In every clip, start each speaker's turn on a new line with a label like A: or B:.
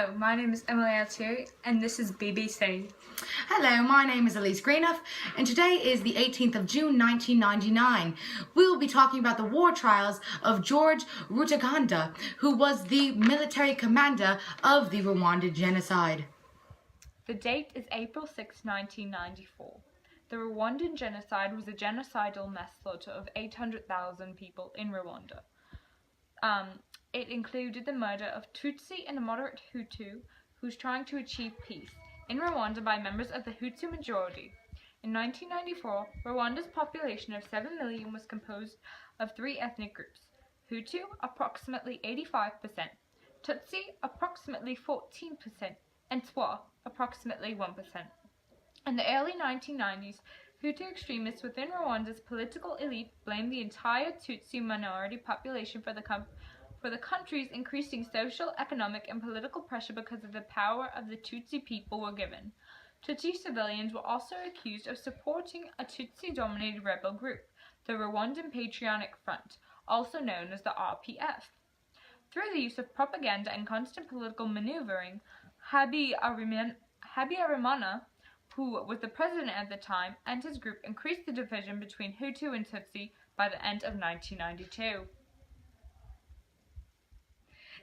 A: Hello, my name is Emily Altieri, and this is BBC.
B: Hello, my name is Alyse Greenough, and today is the 18th of June 1999. We will be talking about the war trials of George Rutaganda, who was the military commander of the Rwandan genocide.
A: The date is April 6, 1994. The Rwandan genocide was a genocidal mass slaughter of 800,000 people in Rwanda. It included the murder of Tutsi and a moderate Hutu who was trying to achieve peace in Rwanda by members of the Hutu majority. In 1994, Rwanda's population of 7 million was composed of three ethnic groups: Hutu, approximately 85%, Tutsi, approximately 14%, and Twa, approximately 1%. In the early 1990s, Hutu extremists within Rwanda's political elite blamed the entire Tutsi minority population for the country's increasing social, economic, and political pressure because of the power of the Tutsi people were given. Tutsi civilians were also accused of supporting a Tutsi-dominated rebel group, the Rwandan Patriotic Front, also known as the RPF. Through the use of propaganda and constant political maneuvering, Habyarimana, who was the president at the time, and his group increased the division between Hutu and Tutsi by the end of 1992.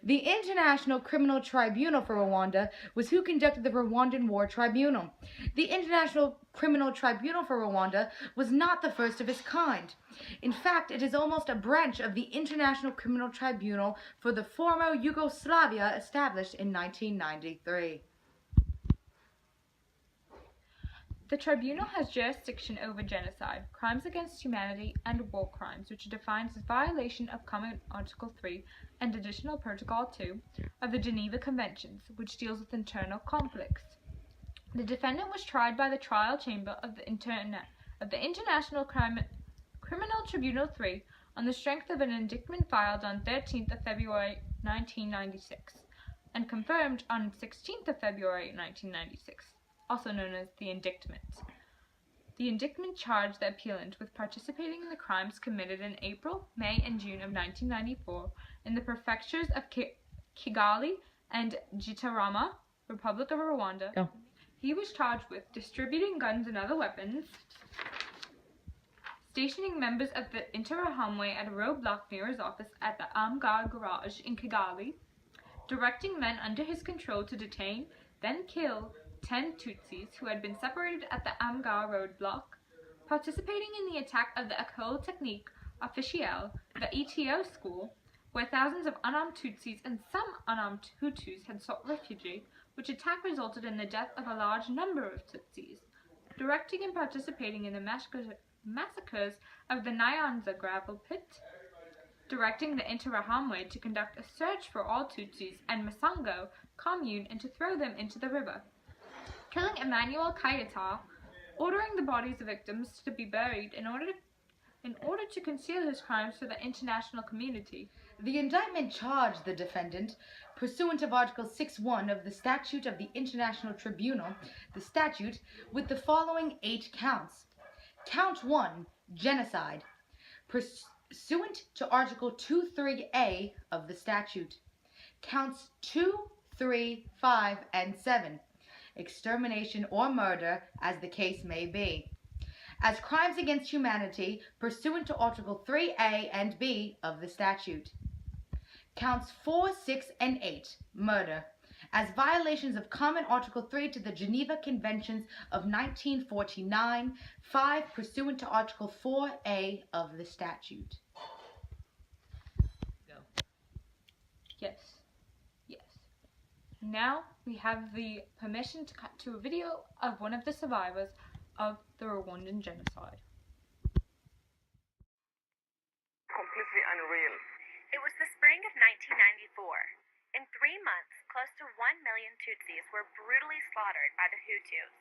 B: The International Criminal Tribunal for Rwanda was who conducted the Rwandan War Tribunal. The International Criminal Tribunal for Rwanda was not the first of its kind. In fact, it is almost a branch of the International Criminal Tribunal for the former Yugoslavia established in 1993.
A: The tribunal has jurisdiction over genocide, crimes against humanity, and war crimes, which it defines as violation of Common Article 3 and Additional Protocol 2 of the Geneva Conventions, which deals with internal conflicts. The defendant was tried by the trial chamber of the International Criminal Tribunal 3 on the strength of an indictment filed on 13th of February 1996 and confirmed on 16th of February 1996. Also known as the indictment. The indictment charged the appellant with participating in the crimes committed in April, May, and June of 1994 in the prefectures of Kigali and Gitarama, Republic of Rwanda.
B: Oh.
A: He was charged with distributing guns and other weapons, stationing members of the Interahamwe at a roadblock near his office at the Amgar garage in Kigali, directing men under his control to detain, then kill 10 Tutsis who had been separated at the Amgar roadblock, participating in the attack of the École Technique Officielle, the ETO school, where thousands of unarmed Tutsis and some unarmed Hutus had sought refuge, which attack resulted in the death of a large number of Tutsis, directing and participating in the massacres of the Nyanza gravel pit, directing the Interahamwe to conduct a search for all Tutsis and Masango commune and to throw them into the river, killing Emmanuel Kayata, ordering the bodies of victims to be buried in order to conceal his crimes from the international community.
B: The indictment charged the defendant, pursuant to Article 6.1 of the Statute of the International Tribunal, the statute, with the following 8 counts. Count 1, genocide, pursuant to Article 2.3a of the statute. Counts 2, 3, 5, and 7. Extermination or murder, as the case may be, as crimes against humanity pursuant to Article 3A and B of the statute. Counts 4, 6, and 8, murder, as violations of Common Article 3 to the Geneva Conventions of 1949, 5 pursuant to Article 4A of the statute.
A: Go. Yes. Now we have the permission to cut to a video of one of the survivors of the Rwandan genocide.
C: Completely unreal.
D: It was the spring of 1994. In 3 months, close to 1 million Tutsis were brutally slaughtered by the Hutus.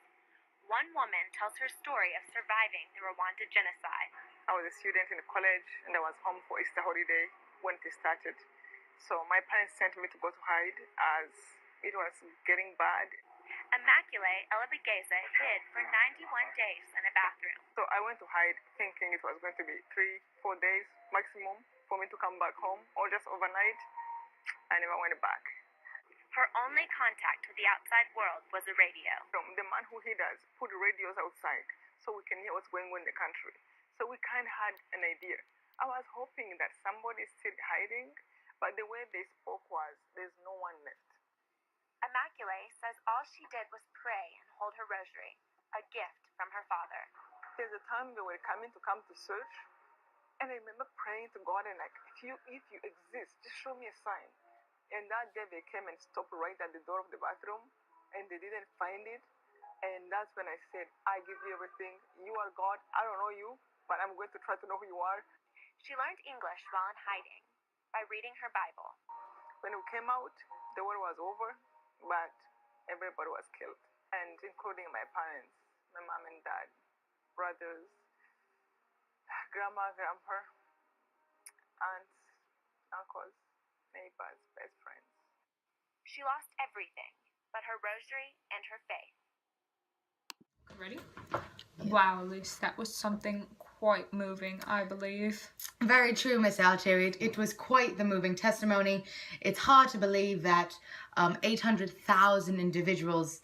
D: One woman tells her story of surviving the Rwandan genocide.
C: I was a student in college and I was home for Easter holiday when it started. So my parents sent me to go to hide as it was getting bad.
D: Immaculée Elabigeza hid for 91 days in a bathroom.
C: So I went to hide thinking it was going to be 3-4 days maximum for me to come back home, or just overnight. I never went back.
D: Her only contact with the outside world was a radio.
C: The man who hid us put radios outside so we can hear what's going on in the country. So we kind of had an idea. I was hoping that somebody is still hiding, but the way they spoke was, there's no one left.
D: Immaculée says all she did was pray and hold her rosary, a gift from her father.
C: There's a time they were coming to search, and I remember praying to God and like, if you exist, just show me a sign. And that day they came and stopped right at the door of the bathroom, and they didn't find it. And that's when I said, I give you everything. You are God. I don't know you, but I'm going to try to know who you are.
D: She learned English while in hiding by reading her Bible.
C: When we came out, the war was over, but everybody was killed, and including my parents, my mom and dad, brothers, grandma, grandpa, aunts, uncles, neighbors, best friends.
D: She lost everything but her rosary and her faith.
A: Ready? Yeah. Wow, Alyse, that was something quite moving, I believe.
B: Very true, Miss Altieri. It was quite the moving testimony. It's hard to believe that 800,000 individuals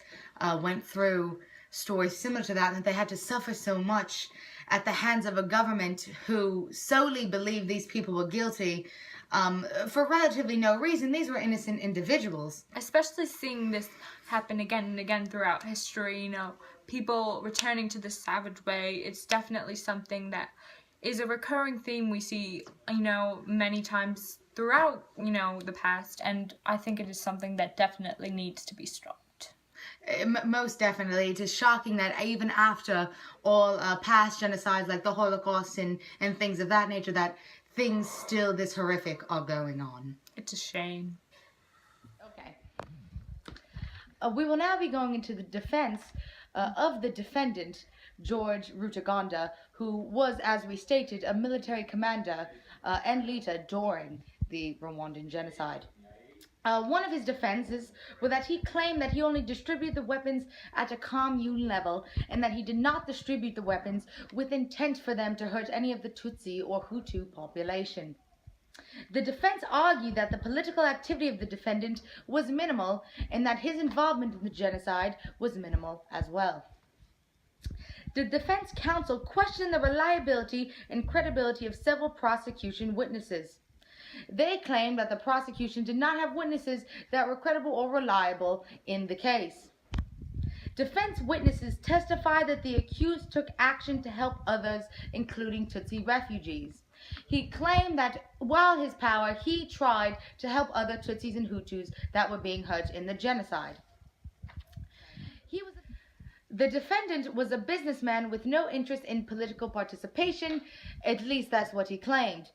B: went through stories similar to that, and they had to suffer so much at the hands of a government who solely believed these people were guilty for relatively no reason. These were innocent individuals.
A: Especially seeing this happen again and again throughout history, you know, people returning to the savage way. It's definitely something that is a recurring theme we see, you know, many times throughout, you know, the past, and I think it is something that definitely needs to be stopped.
B: Most definitely. It is shocking that even after all past genocides like the Holocaust and things of that nature, that things still this horrific are going on.
A: It's a shame.
B: Okay. We will now be going into the defense of the defendant, George Rutaganda, who was, as we stated, a military commander and leader during the Rwandan genocide. One of his defenses was that he claimed that he only distributed the weapons at a commune level, and that he did not distribute the weapons with intent for them to hurt any of the Tutsi or Hutu population. The defense argued that the political activity of the defendant was minimal, and that his involvement in the genocide was minimal as well. The defense counsel questioned the reliability and credibility of several prosecution witnesses. They claimed that the prosecution did not have witnesses that were credible or reliable in the case. Defense witnesses testified that the accused took action to help others, including Tutsi refugees. He claimed that while his power, he tried to help other Tutsis and Hutus that were being hurt in the genocide. The defendant was a businessman with no interest in political participation, at least that's what he claimed.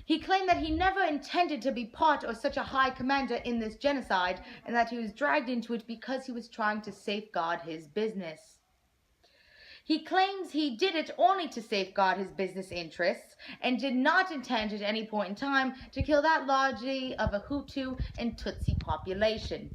B: He claimed that he never intended to be part of such a high commander in this genocide, and that he was dragged into it because he was trying to safeguard his business. He claims he did it only to safeguard his business interests, and did not intend at any point in time to kill that largely of a Hutu and Tutsi population.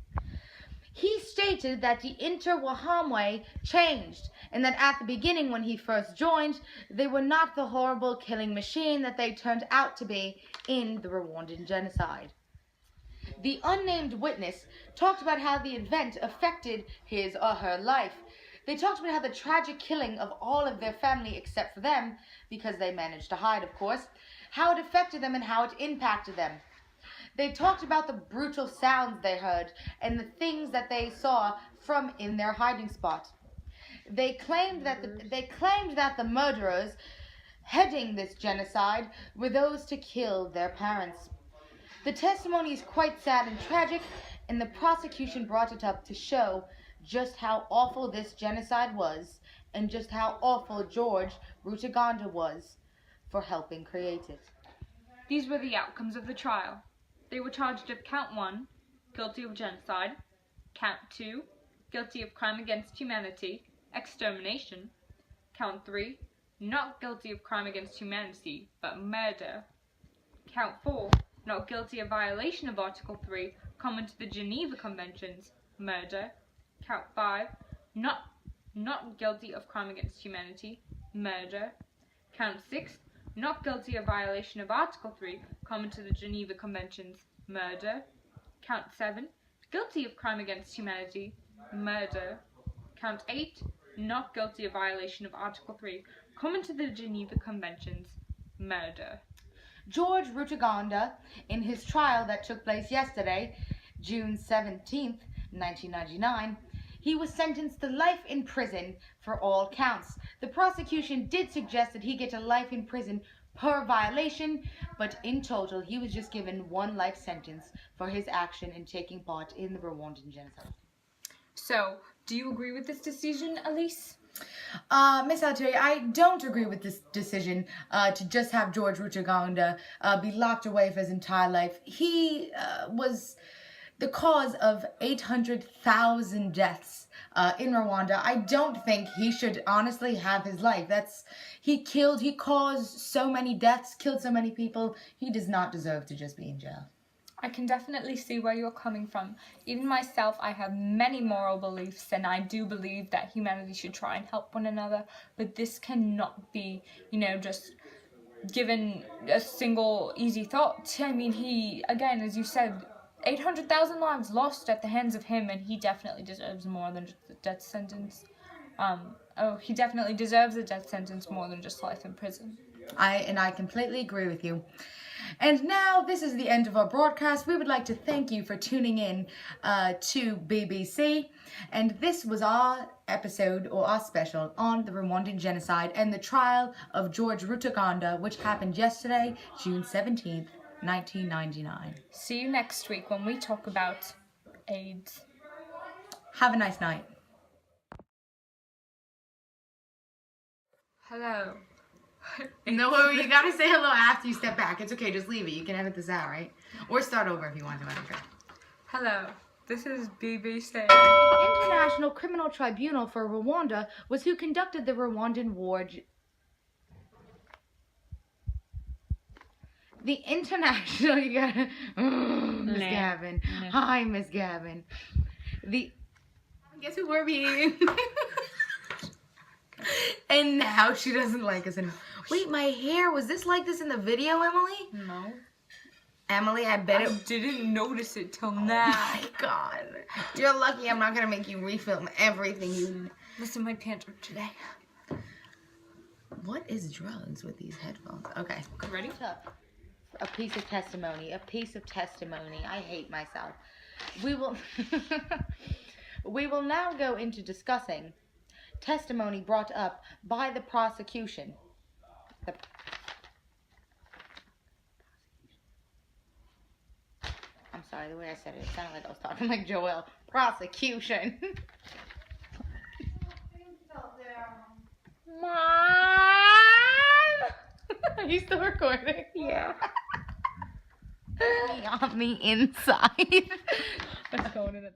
B: He stated that the Interahamwe changed, and that at the beginning when he first joined, they were not the horrible killing machine that they turned out to be in the Rwandan genocide. The unnamed witness talked about how the event affected his or her life. They talked about how the tragic killing of all of their family except for them, because they managed to hide, of course, how it affected them and how it impacted them. They talked about the brutal sounds they heard and the things that they saw from in their hiding spot. They claimed that the murderers heading this genocide were those to kill their parents. The testimony is quite sad and tragic, and the prosecution brought it up to show just how awful this genocide was, and just how awful George Rutaganda was for helping create it.
A: These were the outcomes of the trial. They were charged of Count 1, guilty of genocide, Count 2, guilty of crime against humanity, extermination, Count 3, not guilty of crime against humanity, but murder, Count 4, not guilty of violation of Article 3, common to the Geneva Conventions, murder, Count 5, not guilty of crime against humanity, murder, Count 6, not guilty of violation of Article 3, common to the Geneva Conventions, murder, Count 7, guilty of crime against humanity, murder. Count 8, not guilty of violation of Article 3, common to the Geneva Conventions, murder.
B: George Rutaganda, in his trial that took place yesterday, June 17th, 1999, he was sentenced to life in prison for all counts. The prosecution did suggest that he get a life in prison per violation, but in total he was just given 1 life sentence for his action in taking part in the Rwandan genocide.
A: So, do you agree with this decision, Alyse?
B: Miss Altieri, I don't agree with this decision to just have George Rutaganda be locked away for his entire life. He was the cause of 800,000 deaths in Rwanda. I don't think he should honestly have his life. He caused so many deaths, killed so many people. He does not deserve to just be in jail.
A: I can definitely see where you're coming from. Even myself, I have many moral beliefs, and I do believe that humanity should try and help one another, but this cannot be, just given a single easy thought. I mean, he, again, as you said, 800,000 lives lost at the hands of him, and he definitely deserves more than just a death sentence. He definitely deserves a death sentence more than just life in prison.
B: I completely agree with you. And now this is the end of our broadcast. We would like to thank you for tuning in to BBC. And this was our episode, or our special, on the Rwandan genocide and the trial of George Rutaganda, which happened yesterday, June 17th, 1999.
A: See you next week when we talk about AIDS.
B: Have a nice night.
A: Hello.
B: No, you gotta say hello after you step back. It's okay, just leave it. You can edit this out, right? Or start over if you want to. I don't care.
A: Hello, this is BBC.
B: The International Criminal Tribunal for Rwanda was who conducted the Rwandan war. The International, you gotta, Miss Gavin. No. Hi, Miss Gavin. Guess who we're being? And now she doesn't like us anymore. Wait, my hair, was this like this in the video, Emily?
A: No.
B: Emily, I bet
A: I didn't notice it till now.
B: Oh my God. You're lucky I'm not going to make you refilm everything you...
A: Listen, my pants are today.
B: What is drugs with these headphones? Okay.
A: Ready?
B: A piece of testimony. A piece of testimony. I hate myself. We will... We will now go into discussing testimony brought up by the prosecution. I'm sorry, the way I said it sounded like I was talking like Joelle. Prosecution. Mom! Are you still recording?
A: Yeah.
B: On the inside.
A: Let's go in it.